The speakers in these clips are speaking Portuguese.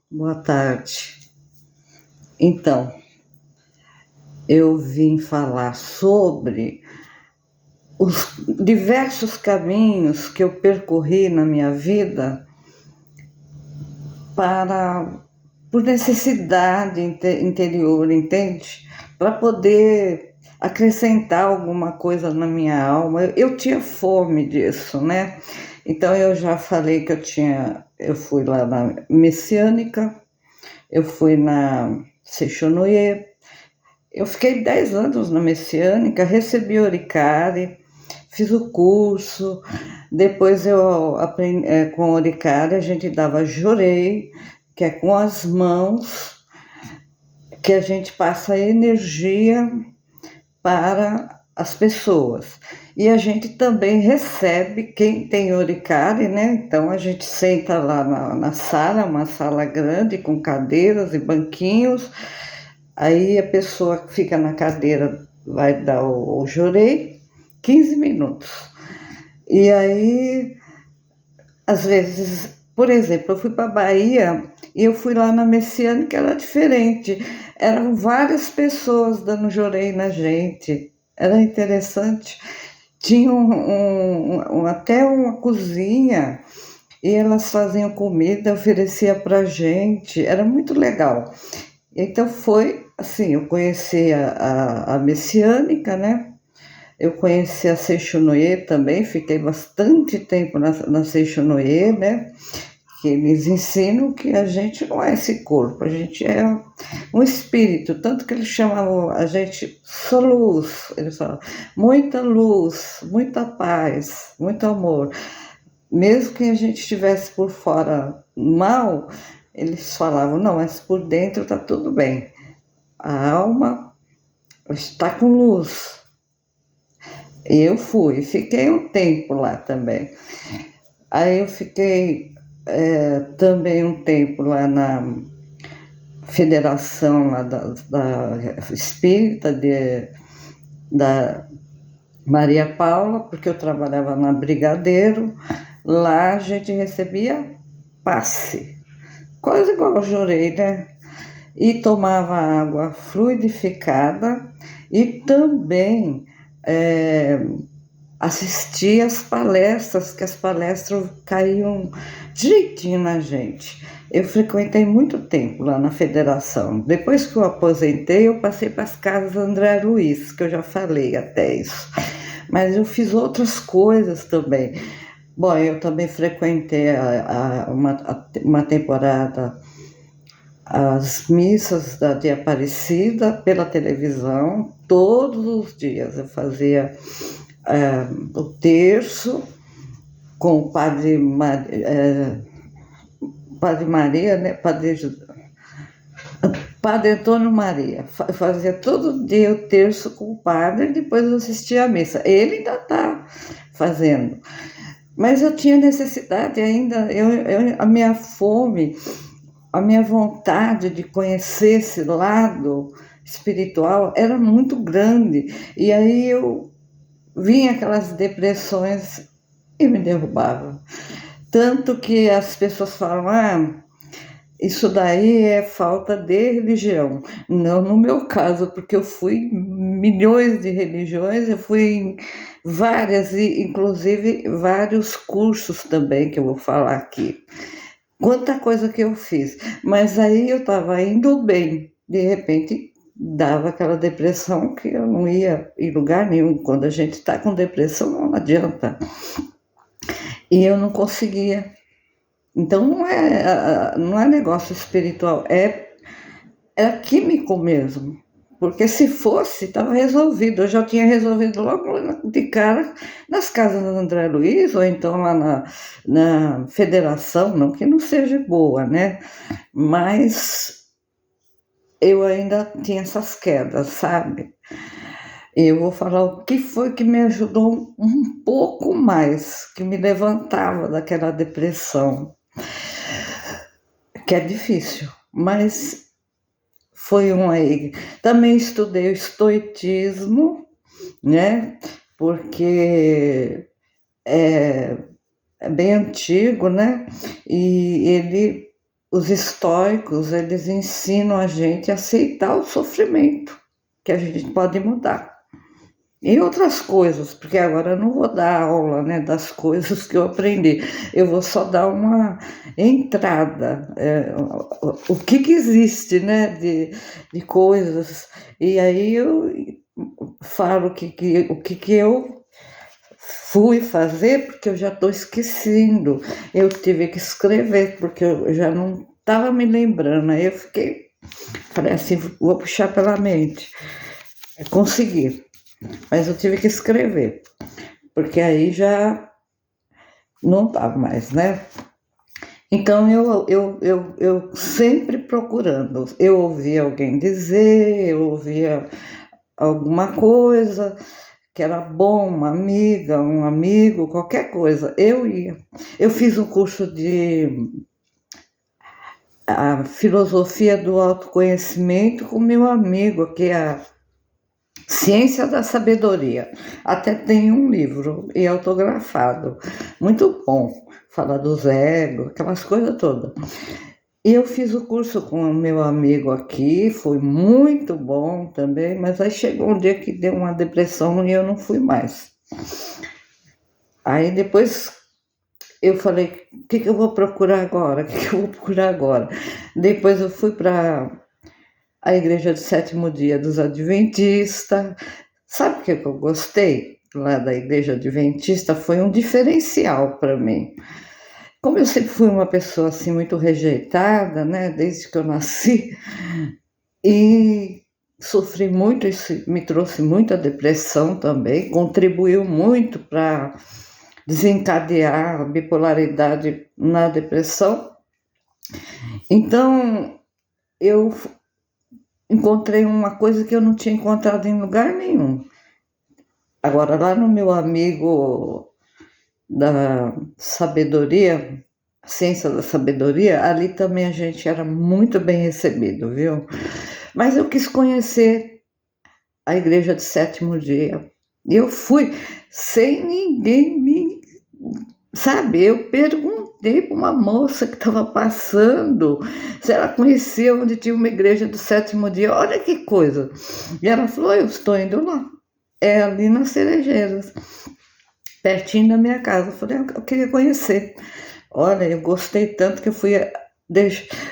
Boa tarde. Então, eu vim falar sobre os diversos caminhos que eu percorri na minha vida para por necessidade interior, entende? Para poder acrescentar alguma coisa na minha alma. Eu tinha fome disso, né? Então eu já falei que eu fui lá na Messiânica, eu fui na Seixonoye. Eu fiquei 10 anos na Messiânica, recebi Oricare, fiz o curso, depois eu aprendi, com Oricare a gente dava Jorei, que é com as mãos que a gente passa energia para as pessoas. E a gente também recebe, quem tem Oricare, né? Então a gente senta lá na sala, uma sala grande com cadeiras e banquinhos. Aí a pessoa que fica na cadeira vai dar o jorei, 15 minutos. E aí, às vezes, por exemplo, eu fui para a Bahia e eu fui lá na Messiânica, que era diferente. Eram várias pessoas dando jorei na gente. Era interessante. Tinha até uma cozinha e elas faziam comida, oferecia para gente. Era muito legal. Então foi assim, eu conheci a Messiânica, né? Eu conheci a Seixonoye também, fiquei bastante tempo na Seixonoye, né? Que eles ensinam que a gente não é esse corpo, a gente é um espírito, tanto que eles chamavam a gente só luz, eles falam, muita luz, muita paz, muito amor. Mesmo que a gente estivesse por fora mal, eles falavam, não, mas por dentro está tudo bem. A alma está com luz. E eu fui, fiquei um tempo lá também. Aí eu fiquei também um tempo lá na federação lá da espírita da Maria Paula, porque eu trabalhava na Brigadeiro. Lá a gente recebia passe, quase igual ao Jorei, né? E tomava água fluidificada e também é, assistia às palestras, que as palestras caíam direitinho na gente. Eu frequentei muito tempo lá na federação. Depois que eu aposentei, eu passei para as casas André Luiz, que eu já falei até isso. Mas eu fiz outras coisas também. Bom, eu também frequentei uma temporada as missas de Aparecida pela televisão, todos os dias. Eu fazia o terço com o padre Maria, né? Padre Antônio Maria. Fazia todo dia o terço com o padre e depois eu assistia a missa. Ele ainda está fazendo. Mas eu tinha necessidade ainda, a minha fome, a minha vontade de conhecer esse lado espiritual era muito grande. E aí eu vinha aquelas depressões e me derrubavam. Tanto que as pessoas falam, isso daí é falta de religião. Não no meu caso, porque eu fui em milhões de religiões, eu fui em várias, e inclusive vários cursos também, que eu vou falar aqui. Quanta coisa que eu fiz. Mas aí eu estava indo bem, de repente dava aquela depressão que eu não ia em lugar nenhum. Quando a gente está com depressão, não adianta. E eu não conseguia. Então não é negócio espiritual, é químico mesmo. Porque se fosse, estava resolvido. Eu já tinha resolvido logo de cara nas casas do André Luiz, ou então lá na federação, não que não seja boa, né? Mas eu ainda tinha essas quedas, sabe? E eu vou falar o que foi que me ajudou um pouco mais, que me levantava daquela depressão, que é difícil, mas foi um aí. Também estudei o estoicismo, né? Porque é bem antigo, né? E ele os estoicos, eles ensinam a gente a aceitar o sofrimento, que a gente pode mudar. E outras coisas, porque agora eu não vou dar aula, né, das coisas que eu aprendi, eu vou só dar uma entrada, o que existe, né, de coisas, e aí eu falo o que eu fui fazer, porque eu já estou esquecendo, eu tive que escrever, porque eu já não estava me lembrando, aí eu falei assim, vou puxar pela mente, consegui. Mas eu tive que escrever, porque aí já não estava mais, né? Então eu sempre procurando, eu ouvia alguém dizer, eu ouvia alguma coisa que era bom, uma amiga, um amigo, qualquer coisa, eu ia. Eu fiz um curso de a filosofia do autoconhecimento com meu amigo, que é a Ciência da Sabedoria. Até tem um livro e autografado. Muito bom. Fala dos egos, aquelas coisas todas. E eu fiz o curso com o meu amigo aqui, foi muito bom também, mas aí chegou um dia que deu uma depressão e eu não fui mais. Aí depois eu falei, o que eu vou procurar agora? O que eu vou procurar agora? Depois eu fui para a Igreja do Sétimo Dia dos Adventistas. Sabe o que eu gostei lá da Igreja Adventista? Foi um diferencial para mim. Como eu sempre fui uma pessoa assim muito rejeitada, né, desde que eu nasci, e sofri muito, isso me trouxe muita depressão também, contribuiu muito para desencadear a bipolaridade na depressão. Então, eu encontrei uma coisa que eu não tinha encontrado em lugar nenhum. Agora, lá no meu amigo da sabedoria, Ciência da Sabedoria, ali também a gente era muito bem recebido, viu? Mas eu quis conhecer a Igreja do Sétimo Dia. E eu fui sem ninguém me... Sabe, eu perguntei para uma moça que estava passando se ela conhecia onde tinha uma igreja do Sétimo Dia. Olha que coisa! E ela falou, eu estou indo lá. É ali nas Cerejeiras, pertinho da minha casa. Eu falei, eu queria conhecer. Olha, eu gostei tanto que eu fui,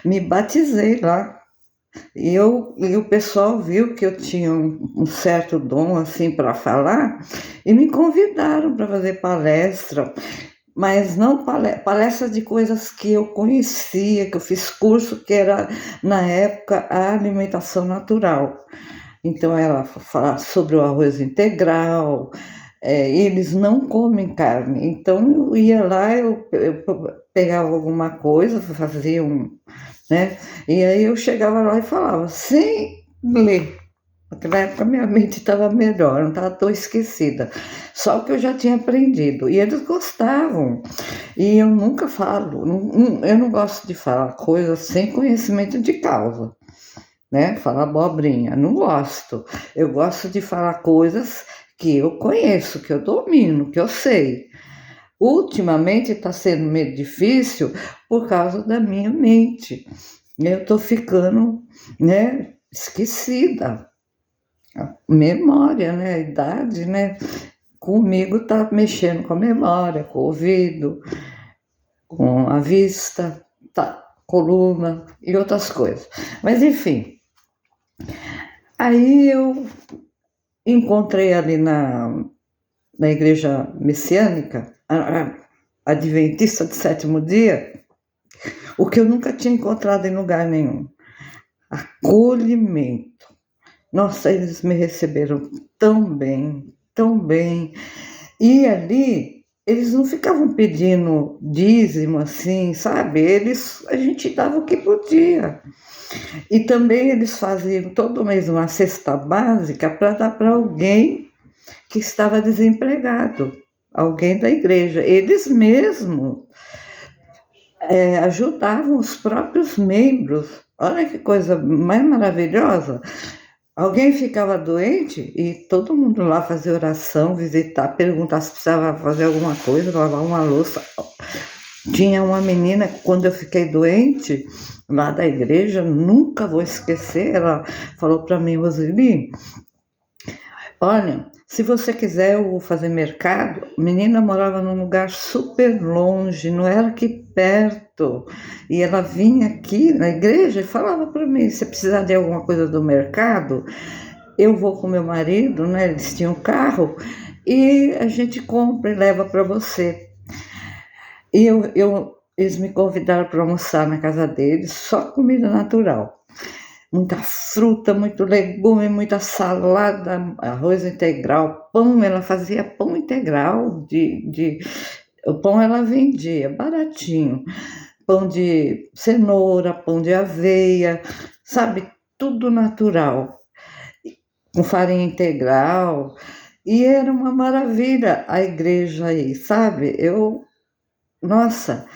me batizei lá. E o pessoal viu que eu tinha um certo dom assim para falar e me convidaram para fazer palestra, mas não palestra de coisas que eu conhecia, que eu fiz curso, que era na época a alimentação natural. Então ela falar sobre o arroz integral, eles não comem carne, então eu ia lá, eu pegava alguma coisa, fazia né? E aí eu chegava lá e falava, sem ler. Naquela época minha mente estava melhor, não estava tão esquecida. Só que eu já tinha aprendido. E eles gostavam. E eu nunca falo, eu não gosto de falar coisas sem conhecimento de causa, né? Falar abobrinha, não gosto. Eu gosto de falar coisas que eu conheço, que eu domino, que eu sei. Ultimamente está sendo meio difícil por causa da minha mente. Eu estou ficando, né, esquecida. A memória, né, a idade, né, comigo está mexendo com a memória, com o ouvido, com a vista, tá, coluna e outras coisas. Mas enfim, aí eu encontrei ali na igreja messiânica, a adventista do sétimo dia, o que eu nunca tinha encontrado em lugar nenhum. Acolhimento. Nossa, eles me receberam tão bem, tão bem. E ali, eles não ficavam pedindo dízimo assim, sabe? A gente dava o que podia. E também eles faziam todo mês uma cesta básica para dar para alguém que estava desempregado, alguém da igreja. Eles mesmos ajudavam os próprios membros. Olha que coisa mais maravilhosa. Alguém ficava doente e todo mundo lá fazia oração, visitar, perguntar se precisava fazer alguma coisa, lavar uma louça. Tinha uma menina, quando eu fiquei doente, lá da igreja, nunca vou esquecer, ela falou para mim: Roseli, olha, se você quiser, eu vou fazer mercado. A menina morava num lugar super longe, não era aqui perto. E ela vinha aqui na igreja e falava para mim: se precisar de alguma coisa do mercado, eu vou com meu marido, né? Eles tinham carro, e a gente compra e leva para você. E eles me convidaram para almoçar na casa deles, só comida natural. Muita fruta, muito legume, muita salada, arroz integral, pão, ela fazia pão integral, o pão ela vendia, baratinho, pão de cenoura, pão de aveia, sabe, tudo natural, com farinha integral, e era uma maravilha a igreja aí, sabe, nossa,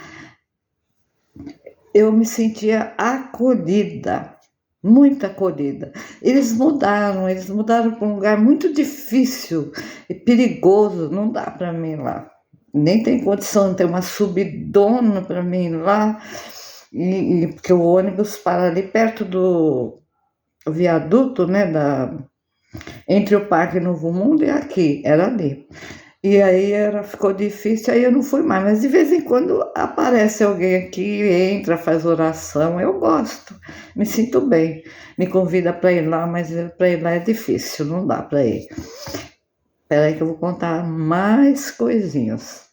eu me sentia acolhida, muito acolhida. Eles mudaram para um lugar muito difícil e perigoso, não dá para mim ir lá. Nem tem condição de ter uma subidona para mim ir lá, porque o ônibus para ali perto do viaduto, né, entre o Parque Novo Mundo e aqui, era ali. E aí ficou difícil, aí eu não fui mais. Mas de vez em quando aparece alguém aqui, entra, faz oração, eu gosto, me sinto bem. Me convida para ir lá, mas para ir lá é difícil, não dá para ir. Espera aí que eu vou contar mais coisinhas.